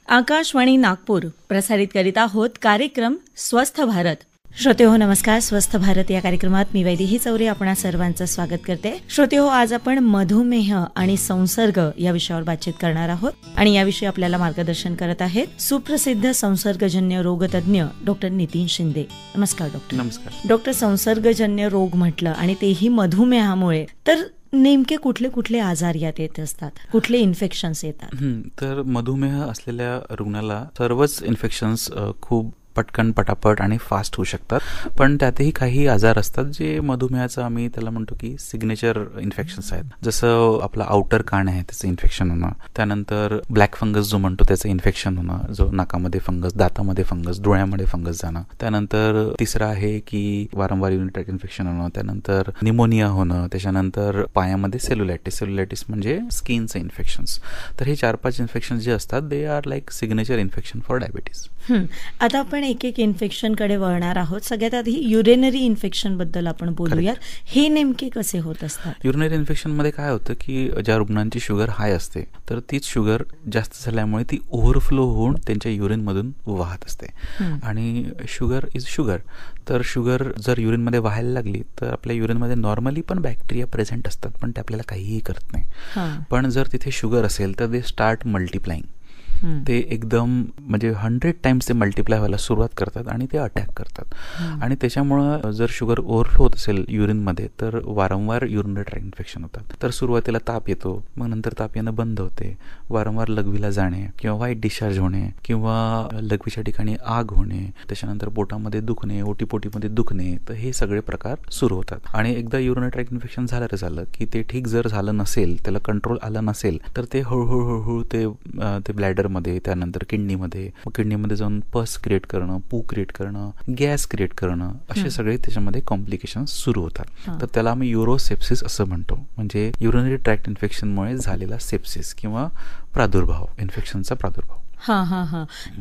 आकाशवाणी नागपूर प्रसारित करीत आहोत कार्यक्रम स्वस्थ भारत. श्रोतेहो नमस्कार. स्वस्थ भारत या कार्यक्रमात मी वैदेही चौरे आपणा सर्वांचं स्वागत करते. श्रोतेहो, आज आपण मधुमेह आणि संसर्ग या विषयावर बातचीत करणार आहोत आणि याविषयी आपल्याला मार्गदर्शन करत आहेत सुप्रसिद्ध संसर्गजन्य रोगतज्ञ डॉक्टर नितीन शिंदे. नमस्कार डॉक्टर. नमस्कार डॉक्टर. संसर्गजन्य रोग म्हटलं आणि तेही मधुमेहामुळे, तर नेमके कुठले कुठले आजार यात येत असतात, कुठले इन्फेक्शन्स येतात? तर मधुमेह असलेल्या रुग्णाला सर्वच इन्फेक्शन्स खूप पटकन पटापट आणि फास्ट होऊ शकतात. पण त्यातही काही आजार असतात जे मधुमेहाचं आम्ही त्याला म्हणतो की सिग्नेचर इन्फेक्शन्स आहेत. जसं आपला आउटर कान आहे त्याचं इन्फेक्शन होणं, त्यानंतर ब्लॅक फंगस जो म्हणतो त्याचं इन्फेक्शन होणं, जो नाकामध्ये फंगस, दातामध्ये फंगस, डोळ्यामध्ये फंगस जाणं. त्यानंतर तिसरं आहे की वारंवार युरिनरी ट्रॅक्ट इन्फेक्शन होणं, त्यानंतर निमोनिया होणं, त्याच्यानंतर पायामध्ये सेल्युलायटिस म्हणजे स्किनचं इन्फेक्शन्स. तर हे 4-5 इन्फेक्शन जे असतात they are like signature infection for diabetes. आता आपण एक एक इन्फेक्शनकडे वळणार आहोत. सगळ्यात आधी युरिनरी इन्फेक्शन बद्दल आपण बोलूयात. हे नेमके कसे होत असतात? युरिनरी इन्फेक्शन मध्ये काय होतं की ज्या रुग्णांची शुगर हाय असते तर तीच शुगर जास्त झाल्यामुळे ती ओव्हरफ्लो होऊन त्यांच्या युरिन मधून वाहत असते. आणि शुगर इज शुगर. तर शुगर जर युरिनमध्ये व्हायला लागली तर आपल्या युरिनमध्ये नॉर्मली पण बॅक्टेरिया प्रेझेंट असतात, पण ते आपल्याला काहीही करत नाही. पण जर तिथे शुगर असेल तर दे स्टार्ट मल्टिप्लाइंग. ते एकदम म्हणजे 100 टाइम्स ते मल्टिप्लाय व्हायला सुरुवात करतात आणि ते अटॅक करतात. आणि त्याच्यामुळं जर शुगर ओव्हरफ्लो होत असेल युरिनमध्ये तर वारंवार युरिनरी ट्रॅक्ट इन्फेक्शन होतात. तर सुरुवातीला ताप येतो, मग नंतर ताप येणं बंद होते, वारंवार लघवीला जाणे किंवा व्हाईट डिस्चार्ज होणे किंवा लघवीच्या ठिकाणी आग होणे, त्याच्यानंतर पोटामध्ये दुखणे, ओटीपोटीमध्ये दुखणे, तर हे सगळे प्रकार सुरू होतात. आणि एकदा युरिनरी ट्रॅक्ट इन्फेक्शन झालं की ते ठीक जर झालं नसेल, त्याला कंट्रोल आलं नसेल तर ते हळूहळू ते ब्लॅडर मध्ये, त्यानंतर किडनीमध्ये जाऊन पस क्रिएट करणं, पू क्रिएट करणं, गॅस क्रिएट करणं, असे सगळे त्याच्यामध्ये कॉम्प्लिकेशन्स सुरू होतात. तर त्याला आम्ही युरोसेप्सिस असं म्हणतो, म्हणजे युरिनरी ट्रॅक्ट इन्फेक्शनमुळे झालेला सेप्सिस किंवा प्रादुर्भाव, इन्फेक्शनचा प्रादुर्भाव.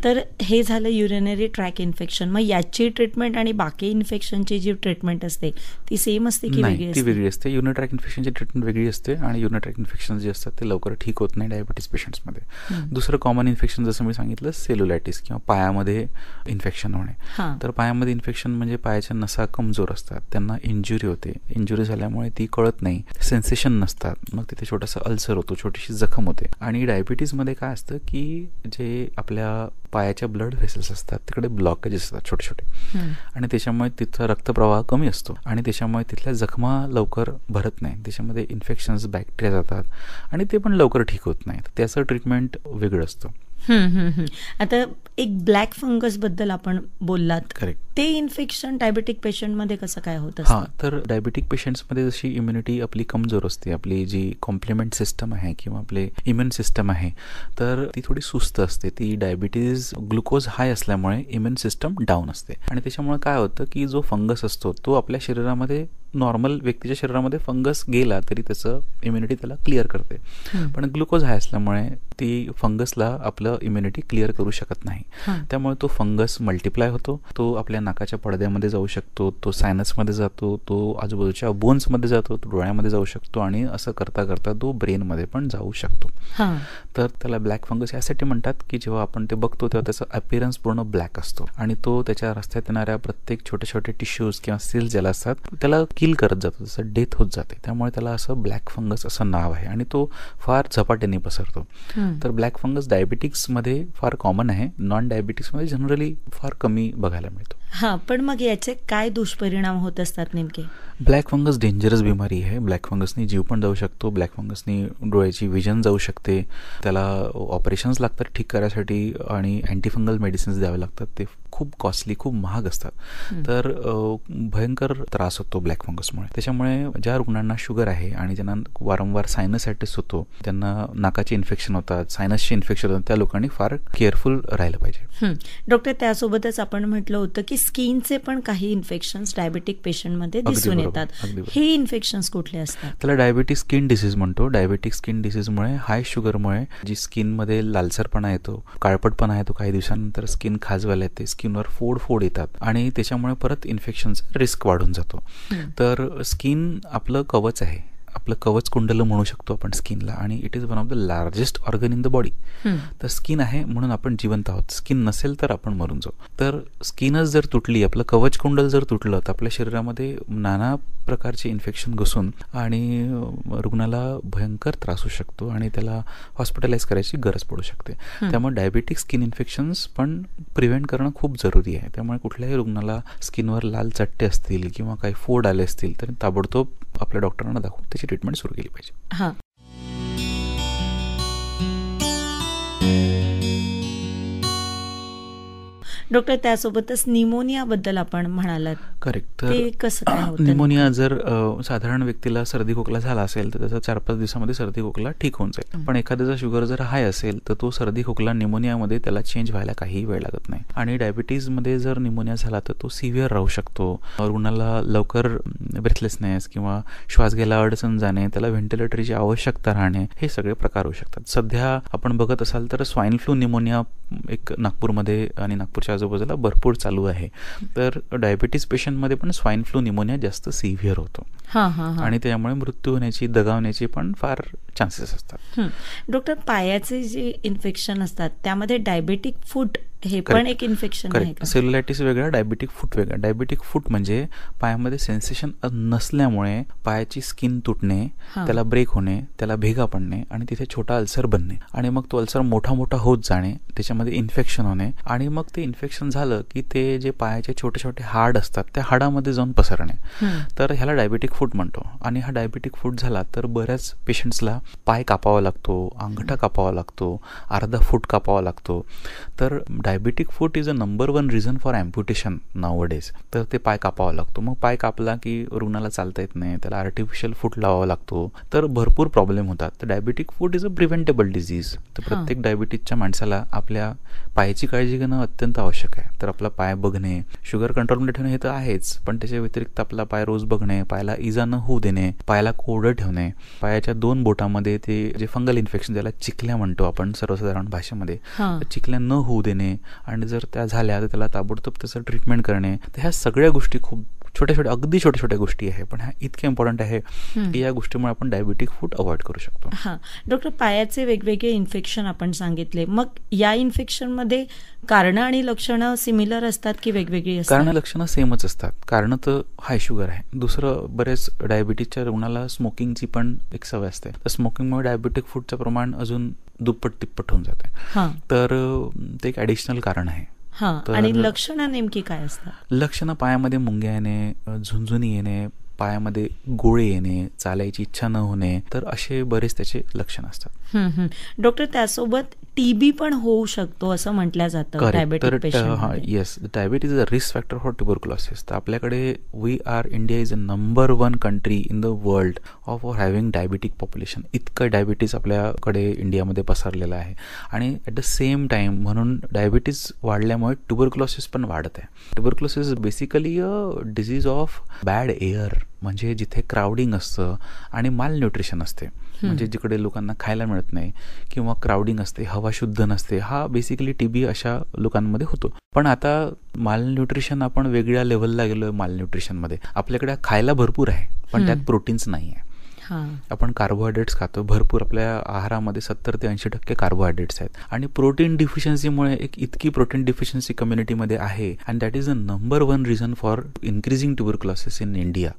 तर हे झालं युरिनरी ट्रॅक इन्फेक्शन. मग याची ट्रीटमेंट आणि बाकी इन्फेक्शनची जी ट्रीटमेंट असते ती सेम असते की वेगळी असते? ती वेगळी असते. युरिनरी ट्रॅक इन्फेक्शनची ट्रीटमेंट वेगळी असते आणि युरिनरी ट्रॅक इन्फेक्शन जे असतात ते लवकर ठीक होत नाही डायबिटीस पेशंट्समध्ये. दुसरं कॉमन इन्फेक्शन जसं मी सांगितलं सेल्युलायटिस किंवा पायामध्ये इन्फेक्शन होणे. तर पायामध्ये इन्फेक्शन म्हणजे पायाच्या नसा कमजोर असतात, त्यांना इंजुरी होते, इंजुरी झाल्यामुळे ती कळत नाही, सेन्सेशन नसतात, मग तिथे छोटासा अल्सर होतो, छोटीशी जखम होते. आणि डायबिटीजमध्ये काय असतं की जे आपल्या पायाच्या ब्लड व्हेसल्स असतात तिकडे ब्लॉकेजेस असतात छोटे छोटे, आणि त्याच्यामुळे तिथं रक्तप्रवाह कमी असतो आणि त्याच्यामुळे तिथल्या जखमा लवकर भरत नाही, त्याच्यामध्ये इन्फेक्शन्स, बॅक्टेरिया जातात आणि ते पण लवकर ठीक होत नाही. त्याचं ट्रीटमेंट वेगळं असतं. आता एक ब्लॅक फंगस बद्दल आपण बोललात. करेक्ट. ते इन्फेक्शन डायबेटिक पेशंटमध्ये कसं काय होतं? तर डायबेटिक पेशंट्समध्ये जशी इम्युनिटी आपली कमजोर असते, आपली जी कॉम्प्लिमेंट सिस्टम आहे किंवा आपले इम्युन सिस्टम आहे तर ती थोडी सुस्त असते. ती डायबिटीज ग्लुकोज हाय असल्यामुळे इम्युन सिस्टम डाऊन असते आणि त्याच्यामुळे काय होतं की जो फंगस असतो तो आपल्या शरीरामध्ये, नॉर्मल व्यक्तीच्या शरीरामध्ये फंगस गेला तरी त्याचं इम्युनिटी त्याला क्लिअर करते, पण ग्लुकोज हाय असल्यामुळे ती फंगसला आपलं इम्युनिटी क्लिअर करू शकत नाही. त्यामुळे तो फंगस मल्टिप्लाय होतो, तो आपल्या नाकाच्या पडद्यामध्ये जाऊ शकतो, तो सायनसमध्ये जातो, तो आजूबाजूच्या बोन्समध्ये जातो, तो डोळ्यामध्ये जाऊ शकतो आणि असं करता करता तो ब्रेनमध्ये पण जाऊ शकतो. तर त्याला ब्लॅक फंगस यासाठी म्हणतात की जेव्हा आपण ते बघतो तेव्हा त्याचा अपीअरन्स पूर्ण ब्लॅक असतो आणि तो त्याच्या रस्त्यात येणाऱ्या प्रत्येक छोटे छोटे टिश्यूज किंवा सेल्स ज्याला असतात त्याला किल करत जातो, जसं डेथ होत जाते. त्यामुळे त्याला असं ब्लॅक फंगस असं नाव आहे आणि तो फार झपाट्याने पसरतो. तर ब्लॅक फंगस डायबिटिक्समध्ये फार कॉमन आहे, नॉन डायबिटिक्समध्ये जनरली फार कमी बघायला मिळतो. पण मग याचे काय दुष्परिणाम होत असतात नेमके? ब्लॅक फंगस डेंजरस बिमारी आहे. ब्लॅक फंगसनी जीव पण जाऊ शकतो, ब्लॅक फंगसनी डोळ्याची विजन जाऊ शकते, त्याला ऑपरेशन्स लागतात ठीक करायसाठी आणि अँटीफंगल मेडिसिन्स द्यावे लागतात, ते खूप कॉस्टली, खूप महाग असतात. तर भयंकर त्रास होतो ब्लॅक फंगसमुळे. त्याच्यामुळे ज्या रुग्णांना शुगर आहे आणि ज्यांना वारंवार सायनसायटिस होतो, त्यांना नाकाचे इन्फेक्शन होतात, सायनसचे इन्फेक्शन होतात, त्या लोकांनी फार केअरफुल राहिलं पाहिजे. डॉक्टर, त्यासोबतच आपण म्हटलं होतं की स्किनचे पण काही इन्फेक्शन्स डायबेटिक पेशंटमध्ये दिसून येतात. हे इन्फेक्शन्स कुठले असतात? त्याला डायबेटिक स्किन डिसीज म्हणतो. डायबेटिक स्किन डिसीजमुळे, हाय शुगरमुळे जी स्किनमध्ये लालसरपणा येतो, काळपटपणा येतो, काही दिवसानंतर स्किन खाजवायला येते, स्किनवर फोड येतात आणि त्याच्यामुळे परत इन्फेक्शनचा रिस्क वाढून जातो. तर स्किन आपलं कवच आहे, आपलं कवच कुंडल म्हणू शकतो आपण स्किनला, आणि it is one of the largest organ in the body. तर स्किन आहे म्हणून आपण जिवंत आहोत, स्किन नसेल तर आपण मरून जाऊ. तर स्किनच जर तुटली, आपलं कवच कुंडल जर तुटलं, तर आपल्या शरीरामध्ये नाना प्रकारचे इन्फेक्शन घुसून आणि रुग्णाला भयंकर त्रास होऊ शकतो आणि त्याला हॉस्पिटलाइज करायची गरज पडू शकते. त्यामुळे डायबेटिक स्किन इन्फेक्शन्स पण प्रिव्हेंट करणं खूप जरुरी आहे. त्यामुळे कुठल्याही रुग्णाला स्किनवर लाल चट्टे असतील किंवा काही फोड आले असतील तर ताबडतोब आपल्या डॉक्टरांना दाखवून त्याची ट्रीटमेंट सुरू केली पाहिजे. डॉक्टर, त्यासोबतच निमोनियाबद्दल आपण म्हणालात. करेक्ट. तर कसं काय होतं? निमोनिया जर साधारण व्यक्तीला सर्दी खोकला झाला असेल तर त्याचा 4-5 दिवसामध्ये सर्दी खोकला ठीक होऊन जाईल. पण एखाद्याचा शुगर जर हाय असेल तर तो सर्दी खोकला निमोनियामध्ये त्याला चेंज व्हायला काही वेळ लागत नाही. आणि डायबिटीजमध्ये जर निमोनिया झाला तर तो सिव्हिअर राहू शकतो. रुग्णाला लवकर ब्रेथलेसनेस किंवा श्वास घ्यायला अडचण जाणे, त्याला व्हेंटिलेटरची आवश्यकता राहणे, हे सगळे प्रकार होऊ शकतात. सध्या आपण बघत असाल तर स्वाईन फ्लू निमोनिया एक नागपूरमध्ये आणि नागपूरच्या आजूबाजूला भरपूर चालू आहे. तर डायबिटीज पेशंटमध्ये पण स्वाईन फ्लू निमोनिया जास्त सिव्हिअर होतो आणि त्यामुळे मृत्यू होण्याची, दगावण्याची पण फार चान्सेस असतात. डॉक्टर, पायाचे जे इन्फेक्शन असतात त्यामध्ये डायबेटिक फूट हे पण एक इन्फेक्शन आहे का? सेल्युलायटिस वेगळा, डायबेटिक फूट वेगळा. डायबेटिक फूट म्हणजे पायामध्ये सेन्सेशन नसल्यामुळे पायाची स्किन तुटणे, त्याला ब्रेक होणे, त्याला भेगा पडणे आणि तिथे छोटा अल्सर बनणे आणि मग तो अल्सर मोठा मोठा होत जाणे, त्याच्यामध्ये इन्फेक्शन होणे आणि मग ते इन्फेक्शन झालं की ते जे पायाचे छोटे छोटे हाड असतात त्या हाडामध्ये जाऊन पसरणे. तर ह्याला डायबेटिक फूट म्हणतो. आणि हा डायबेटिक फूट झाला तर बऱ्याच पेशंट्सला पाय कापावा लागतो, अंगठा कापावा लागतो, अर्धा फूट कापावा लागतो. तर diabetic foot is a number 1 reason for amputation nowadays. तर ते पाय कापावा लागतो. मग पाय कापला की रुग्णाला चालता येत नाही, त्याला आर्टिफिशियल फूट लावावा लागतो. तर भरपूर प्रॉब्लेम होतात. तर diabetic foot is a preventable disease. तर प्रत्येक डायबिटीजच्या माणसाला आपल्या पायाची काळजी घेणं अत्यंत आवश्यक आहे. तर आपला पाय बघणे, शुगर कंट्रोलमध्ये ठेवणे हे तर आहेच, पण त्याच्या व्यतिरिक्त आपला पाय रोज बघणे, पायाला इजा न होऊ देणे, पायाला कोरडं ठेवणे, पायाच्या 2 बोटामध्ये ते जे फंगल इन्फेक्शन ज्याला चिकल्या म्हणतो आपण सर्वसाधारण भाषेमध्ये, चिकल्या न होऊ देणे आणि जर त्या झाल्या तर त्याला ताबडतोब त्याचं ट्रीटमेंट करणे. तर ह्या सगळ्या गोष्टी खूप छोट्या छोट्या, अगदी छोट्या छोट्या गोष्टी आहे, पण ह्या इतक्या इम्पॉर्टंट आहे की या गोष्टीमुळे आपण डायबेटिक फूट अवॉइड करू शकतो. डॉक्टर, पायाचे वेगवेगळे इन्फेक्शन आपण सांगितले, मग या इन्फेक्शनमध्ये कारणं आणि लक्षणं सिमिलर असतात की वेगवेगळी असतात? कारणं लक्षणं सेमच असतात. कारण तर हाय शुगर आहे. दुसरं, बरेच डायबिटीजच्या रुग्णाला स्मोकिंगची पण एक सवय असते. तर स्मोकिंगमुळे डायबेटिक फूटचं प्रमाण अजून दुप्पट तिप्पट होऊन जाते. तर ते एक ॲडिशनल कारण आहे. आणि लक्षणं नेमकी काय असतात? लक्षणं पायामध्ये मुंग्या येणे, झुंझुनी येणे, पायामध्ये गोळे येणे, चालायची इच्छा न होणे, तर असे बरेच त्याचे लक्षण असतात. डॉक्टर, त्यासोबत टीबी पण होऊ शकतो असं म्हटलं जातं डायबेटिक पेशंटमध्ये. Yes, diabetes is a risk factor for tuberculosis. तर आपल्याकडे India is a number 1 country in the world of having diabetic population. इतकं डायबिटीज आपल्याकडे इंडियामध्ये पसरलेलं आहे आणि ॲट द सेम टाइम म्हणून डायबिटीज वाढल्यामुळे ट्युबरक्युलोसिस पण वाढत आहे. Tuberculosis basically a disease of bad air, म्हणजे जिथे क्राउडिंग असतं आणि माल न्यूट्रिशन असते, म्हणजे जिकडे लोकांना खायला मिळत नाही किंवा क्राउडिंग असते, हवा शुद्ध नसते, हा बेसिकली टीबी अशा लोकांमध्ये होतो. पण आता माल न्यूट्रिशन, आपण वेगळ्या लेव्हलला गेलो माल न्यूट्रिशनमध्ये. आपल्याकडे खायला भरपूर आहे पण त्यात प्रोटीन्स नाही आहे. आपण कार्बोहायड्रेट्स खातो भरपूर, आपल्या आहारामध्ये 70 ते 80% कार्बोहायड्रेट्स आहेत आणि प्रोटीन डिफिशियन्सीमुळे एक इतकी प्रोटीन डिफिशियन्सी कम्युनिटीमध्ये आहे and that is a number 1 reason for increasing tuberculosis in India.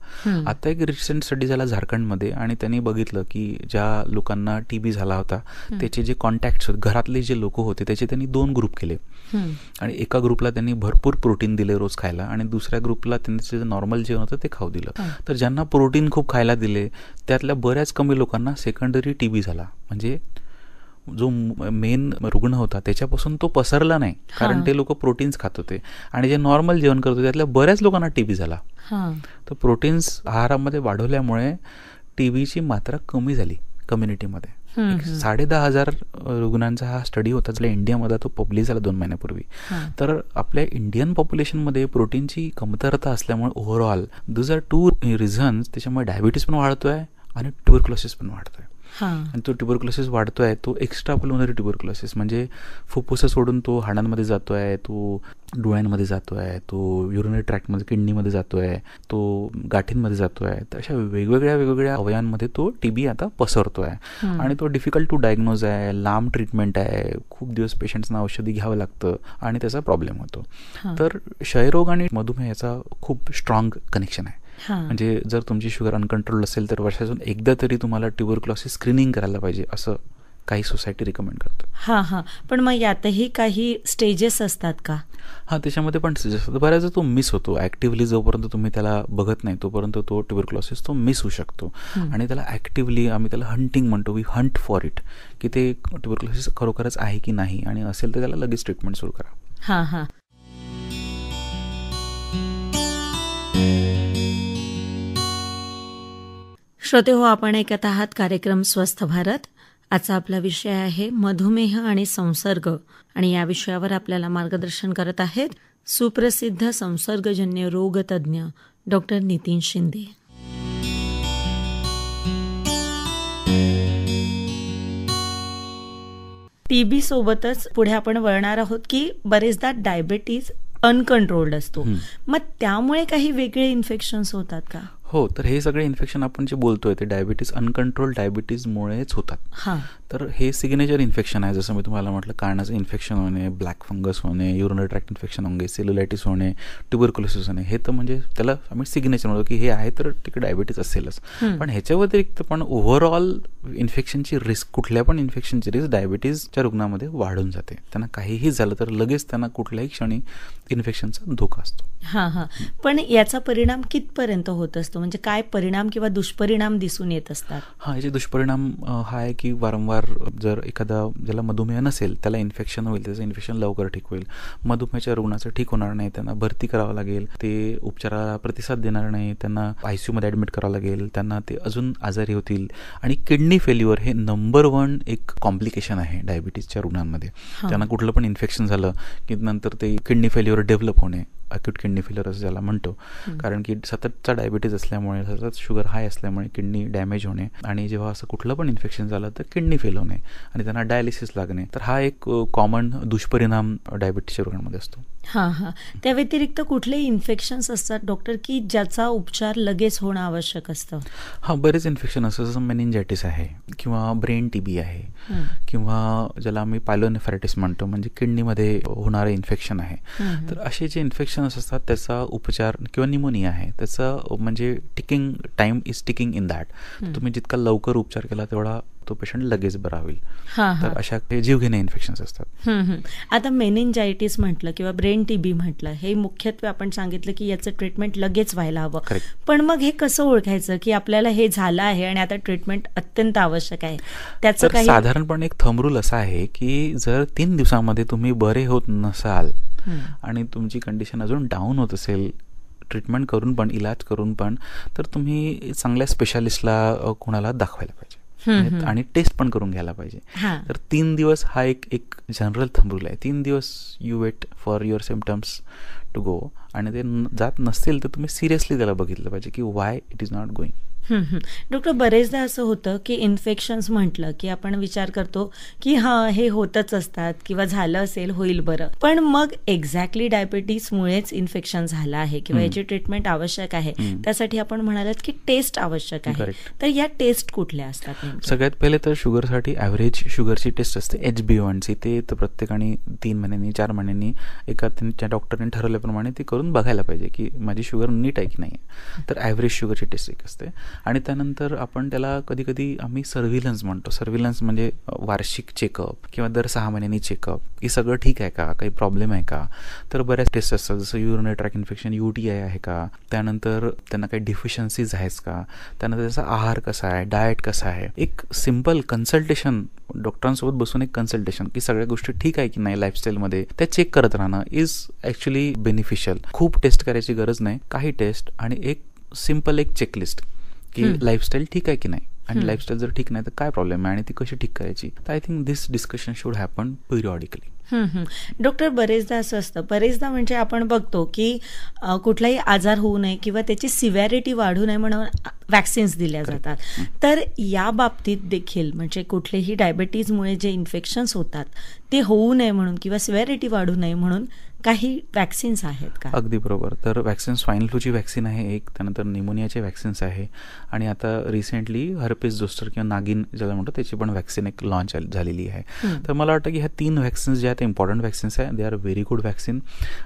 आता एक रिसेंट स्टडी झाला झारखंडमध्ये आणि त्यांनी बघितलं की ज्या लोकांना टीबी झाला होता त्याचे जे कॉन्टॅक्ट्स, घरातले जे लोक होते त्याचे त्यांनी 2 ग्रुप केले आणि एका ग्रुपला त्यांनी भरपूर प्रोटीन दिले रोज खायला आणि दुसऱ्या ग्रुपला त्यांचं जे नॉर्मल जेवण होतं ते खाऊ दिलं. तर ज्यांना प्रोटीन खूप खायला दिले त्यातल्या बऱ्याच कमी लोकांना सेकंडरी टीबी झाला. म्हणजे जो मेन रुग्ण होता त्याच्यापासून तो पसरला नाही कारण ते लोक प्रोटीन्स खात होते आणि जे नॉर्मल जेवण करत होते त्यातल्या बऱ्याच लोकांना टीबी झाला. तर प्रोटीन्स आहारामध्ये वाढवल्यामुळे टीबीची मात्रा कमी झाली कम्युनिटीमध्ये. 10,500 रुग्णांचा हा स्टडी होता ज्याला इंडियामध्ये तो पब्लिश झाला 2 महिन्यापूर्वी. तर आपल्या इंडियन पॉप्युलेशनमध्ये प्रोटीनची कमतरता असल्यामुळे ओव्हरऑल दीज आर 2 रिझन्स, त्याच्यामुळे डायबिटीज पण वाढतोय आणि ट्युबरक्युलोसिस पण वाढतोय. आणि तो ट्युबरक्युलोसिस वाढतोय, तो एक्स्ट्रा पल्मोनरी ट्युबरक्युलोसिस म्हणजे फुफ्फुसं सोडून तो हाडांमध्ये जातोय, तो डोळ्यांमध्ये जातोय, तो युरिनरी ट्रॅक्टमध्ये किडनीमध्ये जातोय, तो गाठींमध्ये जातोय. तर अशा वेगवेगळ्या अवयवांमध्ये तो टीबी आता पसरतोय आणि तो डिफिकल्ट टू डायग्नोज आहे, लांब ट्रीटमेंट आहे, खूप दिवस पेशंट्सना औषधी घ्यावं लागतं आणि त्याचा प्रॉब्लेम होतो. तर क्षयरोग आणि मधुमेह याचा खूप स्ट्रॉंग कनेक्शन आहे. म्हणजे जर तुमची शुगर अनकंट्रोल्ड असेल तर वर्षातून एकदा तरी तुम्हाला ट्युबरक्युलोसिस स्क्रीनिंग करायला पाहिजे, असं काही सोसायटी रिकमेंड करतो. पण मग यातही काही स्टेजेस असतात का? त्याच्यामध्ये पण स्टेजेस असतात. बऱ्याचदा तो मिस होतो ऍक्टिव्हली. जोपर्यंत तुम्ही त्याला बघत नाही तोपर्यंत तो ट्युबरक्युलोसिस तो मिस होऊ शकतो आणि त्याला ऍक्टिव्हली आम्ही त्याला हंटिंग म्हणतो, वी हंट फॉर इट, की ते ट्युबरक्युलोसिस खरोखरच आहे की नाही, आणि असेल तर त्याला लगेच ट्रीटमेंट सुरू करा. श्रोते हो, आपण ऐकत आहात कार्यक्रम स्वस्थ भारत. आजचा आपला विषय आहे मधुमेह आणि संसर्ग, आणि या विषयावर आपल्याला मार्गदर्शन करत आहेत सुप्रसिद्ध संसर्गजन्य रोग तज्ज्ञ डॉक्टर नितीन शिंदे. टीबी सोबतच पुढे आपण वळणार आहोत की बरेचदा डायबेटीज अनकंट्रोल्ड असतो, मग त्यामुळे काही वेगळे इन्फेक्शन्स होतात का? हो, तर हे सगळे इन्फेक्शन आपण जे बोलतोय ते डायबिटीज, अनकंट्रोल डायबिटीजमुळेच होतात. तर हे सिग्नेचर इन्फेक्शन आहे. जसं मी तुम्हाला म्हटलं, कानाचं इन्फेक्शन होणे, ब्लॅक फंगस होणे, युरिनरी ट्रॅक्ट इन्फेक्शन होणे, सेल्युलायटिस होणे, ट्युबरक्युलोसिस होणे, हे तर म्हणजे त्याला आम्ही सिग्नेचर म्हणतो की हे आहे तर तिकडे डायबिटीज असेलच. पण ह्याच्या व्यतिरिक्त पण ओव्हरऑल इन्फेक्शनची रिस्क, कुठल्या पण इन्फेक्शनची रिस्क डायबिटीजच्या रुग्णामध्ये वाढून जाते. त्यांना काहीही झालं तर लगेच त्यांना कुठल्याही क्षणी इन्फेक्शनचा धोका असतो. पण याचा परिणाम कितपर्यंत होत असतो? म्हणजे काय परिणाम किंवा दुष्परिणाम दिसून येत असतात? याचे दुष्परिणाम हा आहे की वारंवार जर एखादा ज्याला मधुमेह नसेल त्याला इन्फेक्शन होईल, त्याचं इन्फेक्शन लवकर ठीक होईल. मधुमेहाच्या रुग्णाचं ठीक होणार नाही, त्यांना भरती करावं लागेल, ते उपचाराला प्रतिसाद देणार नाही, त्यांना ICU मध्ये ऍडमिट करावं लागेल, त्यांना ते अजून आजारी होतील. आणि किडनी फेल्युअर हे नंबर 1 एक कॉम्प्लिकेशन आहे डायबिटीजच्या रुग्णांमध्ये. त्यांना कुठलं पण इन्फेक्शन झालं की नंतर ते किडनी फेल्युअर डेव्हलप होणे, अक्यूट किडनी फेल्युअर असं ज्याला म्हणतो. कारण की सततचा डायबिटीज असल्यामुळे, सतत शुगर हाय असल्यामुळे किडनी डॅमेज होणे, आणि जेव्हा असं कुठलं पण इन्फेक्शन झालं तर किडनी फेल होणे आणि त्यांना डायलिसिस लागणे. तर हा एक कॉमन दुष्परिणाम डायबिटीसच्या रुग्णांमध्ये असतो. त्या व्यतिरिक्त कुठले इन्फेक्शन्स असतात डॉक्टर की ज्याचा उपचार लगेच होणं आवश्यक असतं? बरेच इन्फेक्शन असतं, जसं मेनिंजायटिस आहे किंवा ब्रेन टीबी आहे किंवा ज्याला आम्ही पायलोनेफ्रायटिस म्हणतो, म्हणजे किडनीमध्ये होणारे इन्फेक्शन आहे. तर असे जे इन्फेक्शन असतात त्याचा उपचार, किंवा निमोनिया आहे त्याचा म्हणजे ticking time is ticking in that. तुम्ही जितका लवकर उपचार केला तेवढा तो पेशंट लगेच बरा होईल. तर अशा जीवघेणे इन्फेक्शन्स असतात. आता मेनिंजायटिस म्हटलं किंवा ब्रेन टीबी म्हटलं, हे मुख्यत्वे आपण सांगितलं की याचं ट्रीटमेंट लगेच व्हायला हवं. पण मग हे कसं ओळखायचं की आपल्याला हे झालं आहे आणि आता ट्रीटमेंट अत्यंत आवश्यक आहे? त्याचं काही साधारणपणे एक थंब रूल असा आहे की जर 3 दिवसामध्ये तुम्ही बरे होत नसाल आणि तुमची कंडिशन अजून डाऊन होत असेल, ट्रीटमेंट करून पण, इलाज करून पण, तर तुम्ही चांगल्या स्पेशालिस्टला कोणाला दाखवायला पाहिजे आणि टेस्ट पण करून घ्यायला पाहिजे. तर 3 दिवस हा एक जनरल थंब रूल आहे. 3 दिवस you wait for your symptoms to go, आणि ते जात नसतील तर तुम्ही सिरियसली त्याला बघितलं पाहिजे की why it is not going. Doctor, बरेचदा असं होतं की इन्फेक्शन्स म्हटलं की आपण विचार करतो की हे होतच असतात किंवा झालं असेल, होईल बरं. पण मग एक्झॅक्टली डायबिटीसमुळेच इन्फेक्शन झालं आहे किंवा याची ट्रीटमेंट आवश्यक आहे, त्यासाठी आपण म्हणालात की टेस्ट आवश्यक आहे. तर या टेस्ट कुठल्या असतात? सगळ्यात पहिले तर शुगरसाठी ॲव्हरेज शुगरची टेस्ट असते HbA1c. ते तर प्रत्येकाने 3 महिन्यांनी 4 महिन्यांनी एका त्यांच्या डॉक्टरने ठरवल्याप्रमाणे ती करून बघायला पाहिजे की माझी शुगर नीट आहे की नाही. तर ॲव्हरेज शुगरची टेस्ट एक असते. आणि त्यानंतर आपण त्याला कधी कधी आम्ही सर्व्हिलन्स म्हणतो. सर्व्हिलन्स म्हणजे वार्षिक चेकअप किंवा दर 6 महिन्यांनी चेकअप, हे सगळं ठीक आहे का, काही प्रॉब्लेम आहे का. तर बऱ्याच टेस्ट असतात, जसं युरिनरी ट्रॅक्ट इन्फेक्शन, UTI आहे का, त्यानंतर त्यांना काही डिफिशियन्सीज आहेस का, त्यानंतर त्याचा आहार कसा आहे, डाएट कसा आहे. एक सिम्पल कन्सल्टेशन, डॉक्टरांसोबत बसून एक कन्सल्टेशन की सगळ्या गोष्टी ठीक आहे की नाही लाईफस्टाईलमध्ये, त्या चेक करत राहणं इज ॲक्च्युली बेनिफिशियल. खूप टेस्ट करायची गरज नाही, काही टेस्ट आणि एक सिम्पल एक चेकलिस्ट की लाईफस्टाईल ठीक आहे की नाही, आणि लाईफस्टाईल जर ठीक नाही तर काय प्रॉब्लेम आहे आणि ती कशी ठीक करायची. तर I think this discussion should happen periodically. Doctor, बरेचदा असं असतं, बरेचदा म्हणजे आपण बघतो की कुठलाही आजार होऊ नये किंवा त्याची सिव्हिरिटी वाढू नये म्हणून वॅक्सिन्स दिल्या जातात. तर या बाबतीत देखील म्हणजे कुठलेही डायबिटीजमुळे जे इन्फेक्शन्स होतात ते होऊ नये म्हणून किंवा सिव्हिरिटी वाढू नये म्हणून काही वॅक्सिन्स आहेत का? अगदी बरोबर. तर वॅक्सिन स्वाईन फ्लूची वॅक्सिन आहे एक, त्यानंतर निमोनियाचे वॅक्सिन्स आहे, आणि आता रिसेंटली हर्पेस झोस्टर किंवा नागिन ज्याला म्हणतो त्याची पण वॅक्सिन एक लॉन्च झालेली आहे. तर मला वाटतं की ह्या 3 वॅक्सिन्स ज्या आहेत इम्पॉर्टंट वॅक्सिन्स आहे, they are very good vaccine.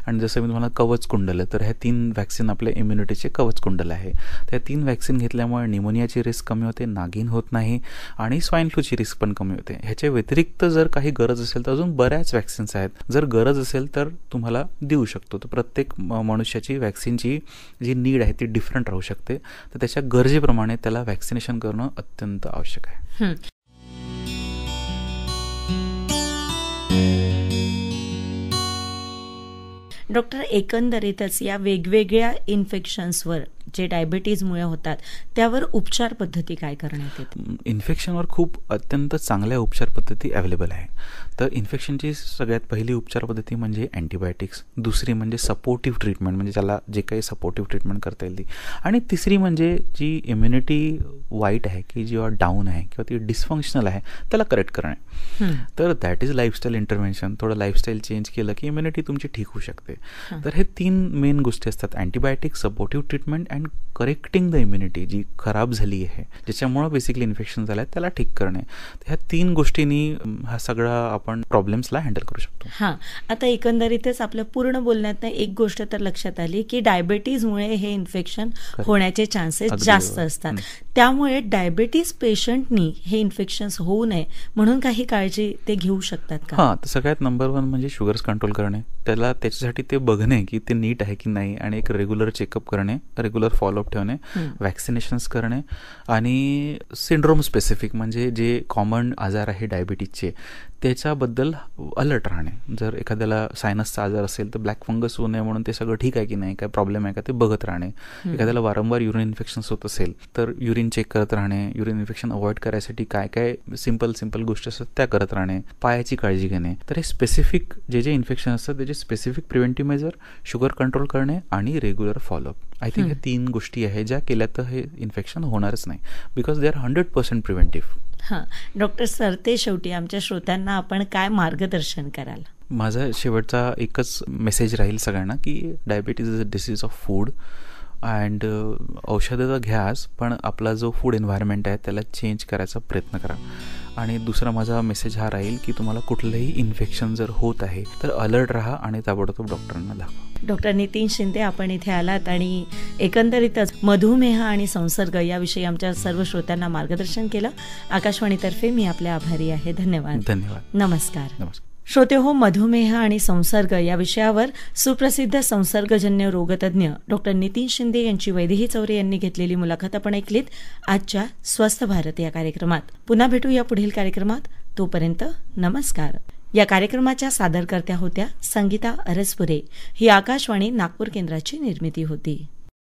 आणि जसं मी तुम्हाला कवच कुंडल, तर ह्या 3 वॅक्सिन आपल्या इम्युनिटीचे कवच कुंडल आहे. त्या 3 वॅक्सिन घेतल्यामुळे निमोनियाची रिस्क कमी होते, नागिन होत नाही, आणि स्वाईन फ्लूची रिस्क पण कमी होते. ह्याच्या व्यतिरिक्त जर काही गरज असेल तर अजून बऱ्याच वॅक्सिन्स आहेत. जर गरज असेल तर तुम्हाला देऊ शकतो. तर प्रत्येक मनुष्याची वॅक्सिनची जी नीड आहे ती डिफरंट राहू शकते. तर त्याच्या गरजेप्रमाणे त्याला वॅक्सिनेशन करणं अत्यंत आवश्यक आहे. डॉक्टर, एकंदरीतच या वेगवेगळ्या इन्फेक्शन्सवर जे डायबिटीजमुळे होतात त्यावर उपचार पद्धती काय करण्यात येते? इन्फेक्शनवर खूप अत्यंत चांगल्या उपचार पद्धती अवेलेबल आहे. तर इन्फेक्शनची सगळ्यात पहिली उपचार पद्धती म्हणजे अँटीबायोटिक्स, दुसरी म्हणजे सपोर्टिव्ह ट्रीटमेंट, म्हणजे ज्याला जे काही सपोर्टिव्ह ट्रीटमेंट करता येईल ती, आणि तिसरी म्हणजे जी इम्युनिटी वाईट आहे की जेव्हा डाऊन आहे किंवा ती डिस्फंक्शनल आहे त्याला करेक्ट करणे. तर दॅट इज लाईफस्टाईल इंटरव्हेन्शन. थोडं लाईफस्टाईल चेंज केलं की इम्युनिटी तुमची ठीक होऊ शकते. तर हे 3 मेन गोष्टी असतात, antibiotic, supportive treatment and correcting the immunity जी खराब झाली आहे, ज्याच्यामुळे बेसिकली इन्फेक्शन झालं आहे त्याला ठीक करणे. ह्या 3 गोष्टींनी हा सगळा आपण प्रॉब्लेम्सला हँडल करू शकतो. हां, आता एकंदरीतच आपल्या पूर्ण बोलण्यात एक गोष्ट तर लक्षात आली की डायबिटीजमुळे हे इन्फेक्शन होण्याचे चान्सेस जास्त असतात. त्यामुळे डायबिटीज पेशंटनी हे इन्फेक्शन्स होऊ नये म्हणून काही काळजी ते घेऊ शकतात का? हां, तर सगळ्यात नंबर 1 म्हणजे शुगर्स कंट्रोल करणे. त्याच्यासाठी ते बघणे की ते नीट आहे की नाही, आणि एक रेग्युलर चेकअप करणे, रेग्युलर फॉलोअप ठेवणे, वॅक्सिनेशन्स करणे, आणि सिंड्रोम स्पेसिफिक म्हणजे जे कॉमन आजार आहे डायबिटीजचे त्याच्याबद्दल अलर्ट राहणे. जर एखाद्याला सायनसचा आजार असेल तर ब्लॅक फंगस होऊ नये म्हणून ते सगळं ठीक आहे की नाही, काय प्रॉब्लेम आहे का ते बघत राहणे. एखाद्याला वारंवार युरिन इन्फेक्शन्स होत असेल तर युरिन चेक करत राहणे. युरिन इन्फेक्शन अवॉइड करायसाठी काय काय सिंपल गोष्टी असतात त्या करत राहणे. पायाची काळजी घेणे. तर हे स्पेसिफिक जे इन्फेक्शन असतात त्याचे specific preventive measure, sugar control करणे आणि रेग्युलर फॉलोअप. आय थिंक ह्या 3 गोष्टी आहे ज्या केल्या तर हे इन्फेक्शन होणारच नाही, बिकॉज दे आर 100% प्रिव्हेंटिव्ह. हां, डॉक्टर सर, ते शेवटी आमच्या श्रोत्यांना आपण काय मार्गदर्शन कराल? माझा शेवटचा एकच मेसेज राहील सगळ्यांना की diabetes is a disease of food, and औषधं तर घ्याच, पण आपला जो फूड एन्व्हायरमेंट आहे त्याला चेंज करायचा प्रयत्न करा. आणि दुसरा माझा मेसेज हा राहील की तुम्हाला कुठलंही इन्फेक्शन जर होत आहे तर अलर्ट राहा आणि ताबडतोब डॉक्टरांना दाखवा. डॉक्टर नितीन शिंदे, आपण इथे आलात आणि एकंदरीतच मधुमेह आणि संसर्ग याविषयी आमच्या सर्व श्रोत्यांना मार्गदर्शन केलं. आकाशवाणीतर्फे मी आपले आभारी आहे. धन्यवाद. नमस्कार. श्रोते हो, मधुमेह आणि संसर्ग या विषयावर सुप्रसिद्ध संसर्गजन्य रोगतज्ञ डॉक्टर नितीन शिंदे यांची वैदेही चौरे यांनी घेतलेली मुलाखत आपण ऐकलीत आजच्या स्वस्थ भारत या कार्यक्रमात. पुन्हा भेटू या पुढील कार्यक्रमात. तोपर्यंत नमस्कार. या कार्यक्रमाच्या सादरकर्त्या होत्या संगीता अरसपुरे. ही आकाशवाणी नागपूर केंद्राची निर्मिती होती.